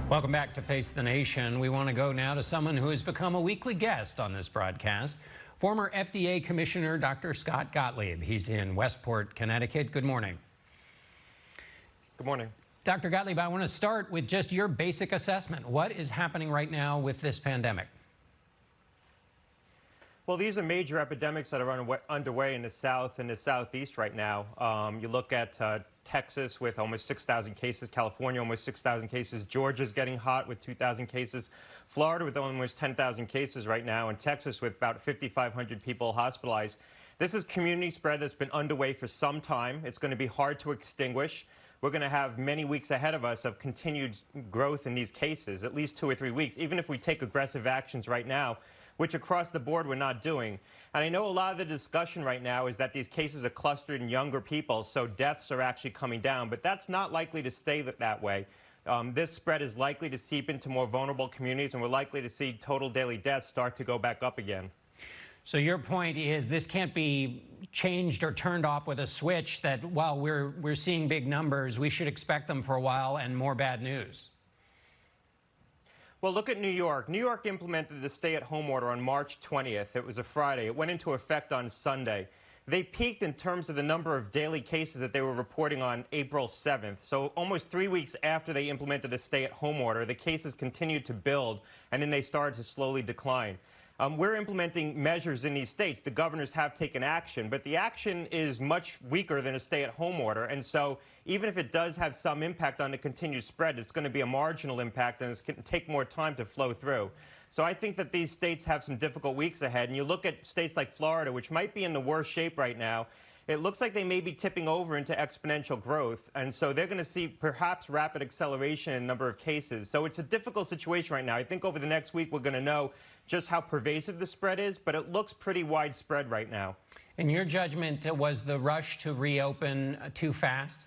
Welcome back to Face the Nation. We want to go now to someone who has become a weekly guest on this broadcast, former FDA Commissioner Dr. Scott Gottlieb. He's in Westport, Connecticut. Good morning. Good morning. Dr. Gottlieb, I want to start with just your basic assessment. What is happening right now with this pandemic? Well, these are major epidemics that are underway in the South and the Southeast right now. You look at Texas with almost 6,000 cases, California almost 6,000 cases, Georgia's getting hot with 2,000 cases, Florida with almost 10,000 cases right now, and Texas with about 5,500 people hospitalized. This is community spread that's been underway for some time. It's going to be hard to extinguish. We're going to have many weeks ahead of us of continued growth in these cases, at least 2 or 3 weeks, even if we take aggressive actions right now, which across the board we're not doing. And I know a lot of the discussion right now is that these cases are clustered in younger people, so deaths are actually coming down, but that's not likely to stay that way. This spread is likely to seep into more vulnerable communities, and we're likely to see total daily deaths start to go back up again. So your point is this can't be changed or turned off with a switch, that while we're seeing big numbers, we should expect them for a while and more bad news. Well, look at New York. New York implemented the stay-at-home order on March 20th. It was a Friday. It went into effect on Sunday. They peaked in terms of the number of daily cases that they were reporting on April 7th. So almost 3 weeks after they implemented a stay-at-home order, the cases continued to build, and then they started to slowly decline. We're implementing measures in these states. The governors have taken action, but the action is much weaker than a stay-at-home order. And so even if it does have some impact on the continued spread, it's going to be a marginal impact, and it's going to take more time to flow through. So I think that these states have some difficult weeks ahead. And you look at states like Florida, which might be in the worst shape right now. It looks like they may be tipping over into exponential growth, and so they're going to see perhaps rapid acceleration in number of cases. So it's a difficult situation right now. I think over the next week we're going to know just how pervasive the spread is, but it looks pretty widespread right now. In your judgment, was the rush to reopen too fast?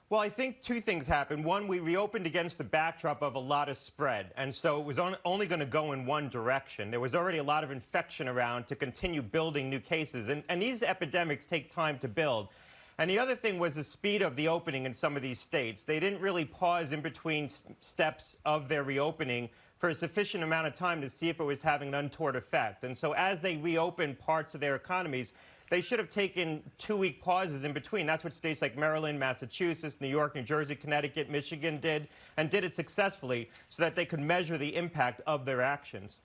Well, I think two things happened. One, we reopened against the backdrop of a lot of spread, and so it was only going to go in one direction. There was already a lot of infection around to continue building new cases, and these epidemics take time to build. And the other thing was the speed of the opening in some of these states. They didn't really pause in between steps of their reopening for a sufficient amount of time to see if it was having an untoward effect. And so as they reopened parts of their economies, they should have taken 2-week pauses in between. That's what states like Maryland, Massachusetts, New York, New Jersey, Connecticut, Michigan did, and did it successfully so that they could measure the impact of their actions.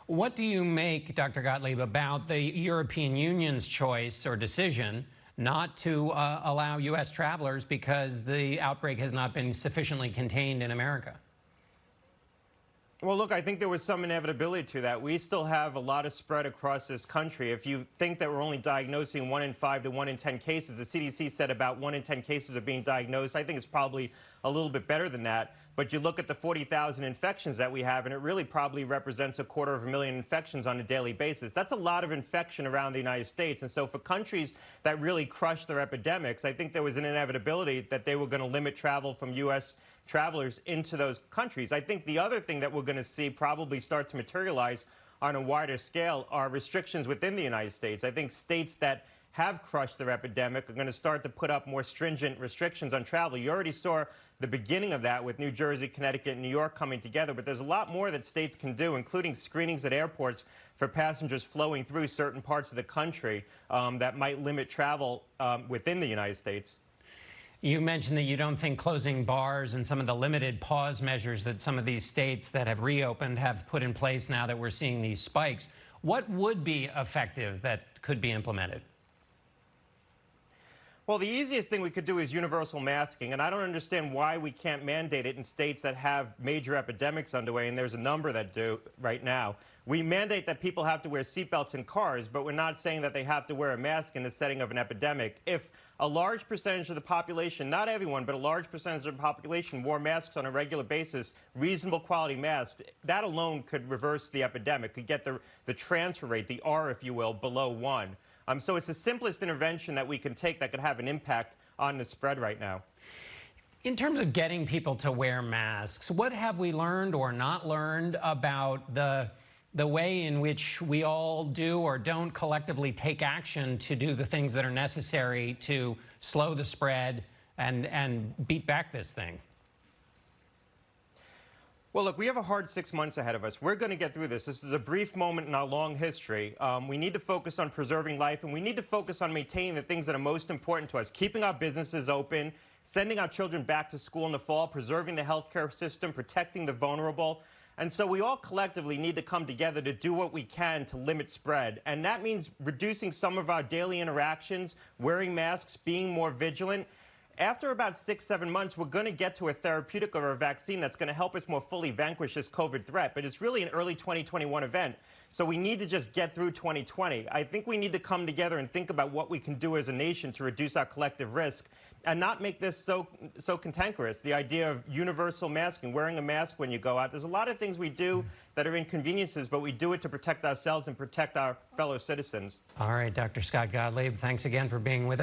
What do you make, Dr. Gottlieb, about the European Union's choice or decision not to allow U.S. travelers because the outbreak has not been sufficiently contained in America? Well, look, I think there was some inevitability to that. We still have a lot of spread across this country. If you think that we're only diagnosing 1 in 5 to 1 in 10 cases, the CDC said about 1 in 10 cases are being diagnosed. I think it's probably a little bit better than that. But you look at the 40,000 infections that we have, and it really probably represents 250,000 infections on a daily basis. That's a lot of infection around the United States. And so for countries that really crushed their epidemics, I think there was an inevitability that they were going to limit travel from U.S. travelers into those countries. I think the other thing that we're going to see probably start to materialize on a wider scale are restrictions within the United States. I think states that have crushed their epidemic are going to start to put up more stringent restrictions on travel. You already saw the beginning of that with New Jersey, Connecticut, and New York coming together, but there's a lot more that states can do, including screenings at airports for passengers flowing through certain parts of the country that might limit travel within the United States. You mentioned that you don't think closing bars and some of the limited pause measures that some of these states that have reopened have put in place now that we're seeing these spikes. What would be effective that could be implemented? Well, the easiest thing we could do is universal masking, and I don't understand why we can't mandate it in states that have major epidemics underway, and there's a number that do right now. We mandate that people have to wear seatbelts in cars, but we're not saying that they have to wear a mask in the setting of an epidemic. If a large percentage of the population, not everyone, but a large percentage of the population wore masks on a regular basis, reasonable quality masks, that alone could reverse the epidemic, could get the transfer rate, the R, if you will, below 1. So it's the simplest intervention that we can take that could have an impact on the spread right now. In terms of getting people to wear masks, what have we learned or not learned about the way in which we all do or don't collectively take action to do the things that are necessary to slow the spread and beat back this thing? Well, look, we have a hard 6 months ahead of us. We're going to get through this. This is a brief moment in our long history. We need to focus on preserving life, and we need to focus on maintaining the things that are most important to us, keeping our businesses open, sending our children back to school in the fall, preserving the healthcare system, protecting the vulnerable. And so we all collectively need to come together to do what we can to limit spread. And that means reducing some of our daily interactions, wearing masks, being more vigilant. After about 6-7 months, we're going to get to a therapeutic or a vaccine that's going to help us more fully vanquish this COVID threat. But it's really an early 2021 event. So we need to just get through 2020. I think we need to come together and think about what we can do as a nation to reduce our collective risk and not make this so cantankerous. The idea of universal masking, wearing a mask when you go out. There's a lot of things we do that are inconveniences, but we do it to protect ourselves and protect our fellow citizens. All right, Dr. Scott Gottlieb, thanks again for being with us.